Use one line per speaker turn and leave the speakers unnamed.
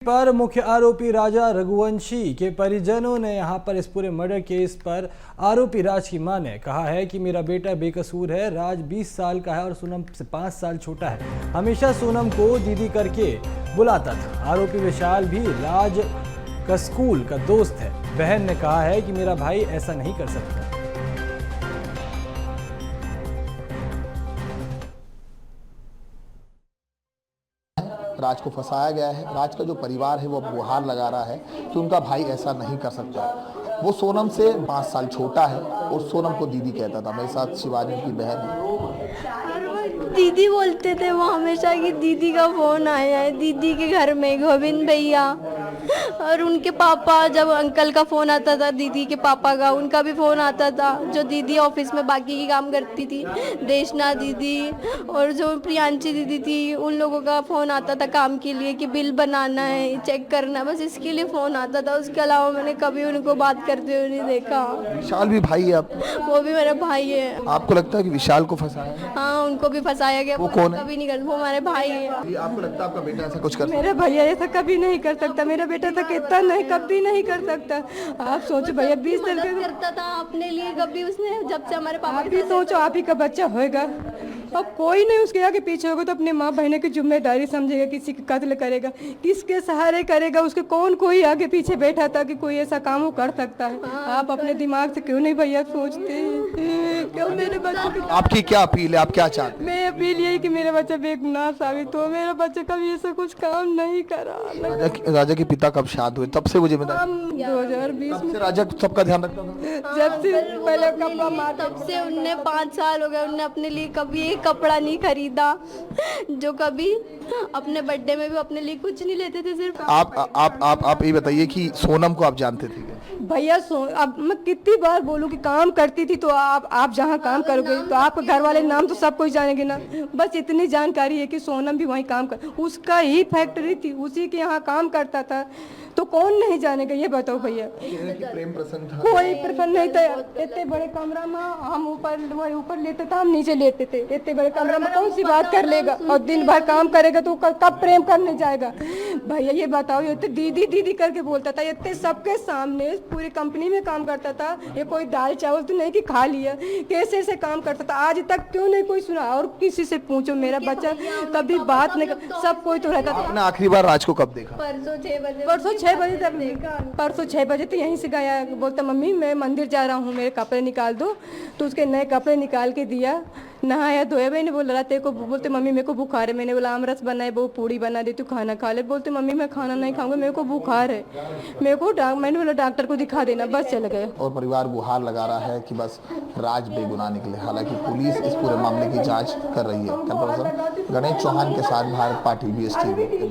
पर मुख्य आरोपी राजा रघुवंशी के परिजनों ने यहां पर इस पूरे मर्डर केस पर आरोपी राज की मां ने कहा है कि मेरा बेटा बेकसूर है। राज 20 साल का है और सोनम से 5 साल छोटा है। हमेशा सोनम को दीदी करके बुलाता था। आरोपी विशाल भी राज का स्कूल का दोस्त है। बहन ने कहा है कि मेरा भाई ऐसा नहीं कर सकता।
राज को फंसाया गया है। राज का जो परिवार है वो गुहार लगा रहा है कि उनका भाई ऐसा नहीं कर सकता। वो सोनम से 5 साल छोटा है और सोनम को दीदी कहता था। मेरे साथ शिवानी की बहन है।
दीदी बोलते थे वो हमेशा कि दीदी का फोन आया है, दीदी के घर में गोविंद भैया और उनके पापा। जब अंकल का फोन आता था, दीदी के पापा का, उनका भी फोन आता था। जो दीदी ऑफिस में बाकी की काम करती थी, देशना दीदी और जो प्रियांशी दीदी थी, उन लोगों का फोन आता था काम के लिए कि बिल बनाना है, चेक करना, बस इसके लिए फोन आता था। उसके अलावा मैंने कभी उनको बात करते हुए नहीं देखा।
विशाल भी भाई है आप?
वो भी मेरा भाई है।
आपको लगता है कि विशाल को फंसाया है?
हाँ, उनको भी फंसाया गया।
वो कौन है?
कभी नहीं कर, वो हमारे भाई है।
आपको लगता है आपका बेटा ऐसा कुछ कर?
मेरा भैया ऐसा कभी नहीं कर सकता। मेरा बेटा तो कितना नहीं, कभी नहीं कर सकता। आप सोचो भैया 20 साल का
करता था अपने लिए। कभी उसने, जब से हमारे पापा
आप भी सोचो, आप ही का बच्चा होएगा, अब कोई नहीं उसके आगे पीछे होगा तो अपने माँ बहनों की जिम्मेदारी समझेगा। किसी की कत्ल करेगा, किसके सहारे करेगा? उसके कौन कोई आगे पीछे बैठा था कि कोई ऐसा काम वो कर सकता है? आप अपने दिमाग से क्यों नहीं भैया सोचते? क्यों मेरे बच्चे?
आपकी क्या अपील है? आप क्या चाहते हैं?
मैं अपील यही कि मेरा बच्चा बेगुनाह साबित हो। मेरा बच्चा कभी ऐसा कुछ काम नहीं करा।
राजा के पिता कब शाद हुए? तब से वो जिम्मेदारी?
हम 2020
तब से राजा सबका ध्यान रखता था।
जब से पहले कपड़ा मार,
तब से उनने 5 साल हो गए, उनने अपने लिए कभी एक कपड़ा नहीं खरीदा। जो कभी अपने बर्थडे में भी अपने लिए कुछ नहीं लेते थे। सिर्फ
आप ये बताइए कि सोनम को आप जानते थे क्या?
भैया अब मैं कितनी बार बोलूं कि काम करती थी, तो आप जहाँ काम करोगे तो आपके घर वाले नाम तो सब कोई जानेंगे ना। बस इतनी जानकारी है कि सोनम भी वहीं काम कर, उसका ही फैक्ट्री थी, उसी के यहाँ काम करता था, तो कौन नहीं जानेगा? ये बताओ भैया।
प्रेम प्रसन्न था?
कोई प्रसन्न नहीं था। इतने बड़े कमरा में हम ऊपर लेते थे, हम नीचे लेते थे। इतने बड़े कमरा में कौन सी बात कर लेगा? और दिन भर काम करेगा तो कब प्रेम करने जाएगा? भैया ये बताओ, ये तो दीदी दीदी करके बोलता था, इतने सबके सामने पूरी कंपनी में काम करता था। ये कोई दाल चावल तो नहीं कि खा लिया, कैसे ऐसे काम करता था। आज तक क्यों नहीं कोई सुना? और किसी से पूछो, मेरा बच्चा कभी बात नहीं कर, सब कोई तो रहता था।
आपने आखिरी बार राज को कब देखा?
परसों 6 बजे।
परसों 6 बजे तक, परसों 6 बजे तो यहीं से गया। बोलता मम्मी मैं मंदिर जा रहा हूँ, मेरे कपड़े निकाल दो। तो उसके नए कपड़े निकाल के दिया, नहाया धोया। मैंने बोला तेरे को, बोलते मम्मी मेरे को बुखार है। मैंने बोला आमरस बनाए, वो पूड़ी बना देती, खाना खा ले। बोलते मम्मी मैं खाना नहीं खाऊंगा, मेरे को बुखार है। मैंने बोला डॉक्टर को दिखा देना, बस चल गए।
और परिवार गुहार लगा रहा है कि बस राज बेगुनाह निकले। हालांकि पुलिस इस पूरे मामले की जांच कर रही है। कैमरा पर्सन गणेश चौहान के साथ भारत पाटिल, BSTV।